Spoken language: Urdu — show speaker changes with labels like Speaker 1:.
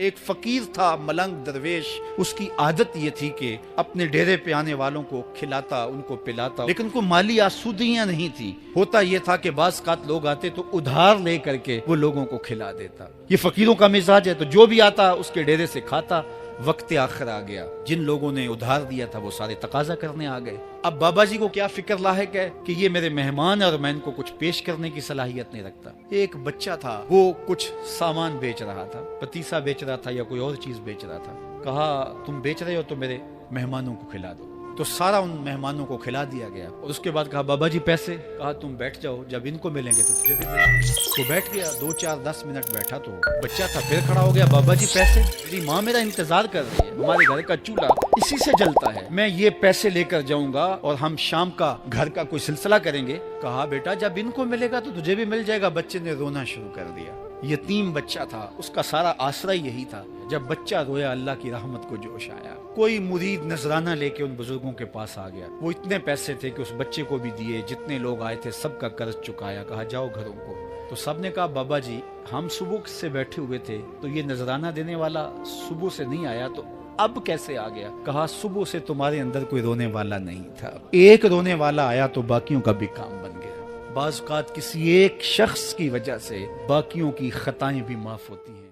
Speaker 1: ایک فقیر تھا ملنگ درویش، اس کی عادت یہ تھی کہ اپنے ڈیرے پہ آنے والوں کو کھلاتا، ان کو پلاتا، لیکن ان کو مالی آسودگیاں نہیں تھی۔ ہوتا یہ تھا کہ بعض اوقات لوگ آتے تو ادھار لے کر کے وہ لوگوں کو کھلا دیتا۔ یہ فقیروں کا مزاج ہے، تو جو بھی آتا اس کے ڈیرے سے کھاتا۔ وقت آخر آ گیا، جن لوگوں نے ادھار دیا تھا وہ سارے تقاضا کرنے آ گئے۔ اب بابا جی کو کیا فکر لاحق ہے کہ یہ میرے مہمان اور میں ان کو کچھ پیش کرنے کی صلاحیت نہیں رکھتا۔ ایک بچہ تھا، وہ کچھ سامان بیچ رہا تھا، پتیسا بیچ رہا تھا یا کوئی اور چیز بیچ رہا تھا۔ کہا تم بیچ رہے ہو تو میرے مہمانوں کو کھلا دو۔ تو سارا ان مہمانوں کو کھلا دیا گیا، اور اس کے بعد کہا بابا جی پیسے؟ کہا تم بیٹھ جاؤ، جب ان کو ملیں گے تو تجھے بھی ملیں گے۔ تو بیٹھ گیا، 2 4 10 منٹ بیٹھا تو بچہ تھا، پھر کھڑا ہو گیا، بابا جی پیسے؟ میری ماں میرا انتظار کر رہی ہے، ہمارے گھر کا چولہا اسی سے جلتا ہے، میں یہ پیسے لے کر جاؤں گا اور ہم شام کا گھر کا کوئی سلسلہ کریں گے۔ کہا بیٹا جب ان کو ملے گا تو تجھے بھی مل جائے گا۔ بچے نے رونا شروع کر دیا۔ یتیم بچہ تھا، اس کا سارا آسرا یہی تھا۔ جب بچہ رویا اللہ کی رحمت کو جوش آیا۔ کوئی مرید نذرانہ لے کے ان بزرگوں کے پاس آ گیا، وہ اتنے پیسے تھے کہ اس بچے کو بھی دیے، جتنے لوگ آئے تھے سب کا قرض چکایا۔ کہا جاؤ گھروں کو۔ تو سب نے کہا بابا جی ہم صبح سے بیٹھے ہوئے تھے تو یہ نذرانہ دینے والا صبح سے نہیں آیا، تو اب کیسے آ گیا؟ کہا صبح سے تمہارے اندر کوئی رونے والا نہیں تھا، ایک رونے والا آیا تو باقیوں کا بھی کام بن گیا۔ بعض اوقات کسی ایک شخص کی وجہ سے باقیوں کی خطائیں بھی معاف ہوتی ہیں۔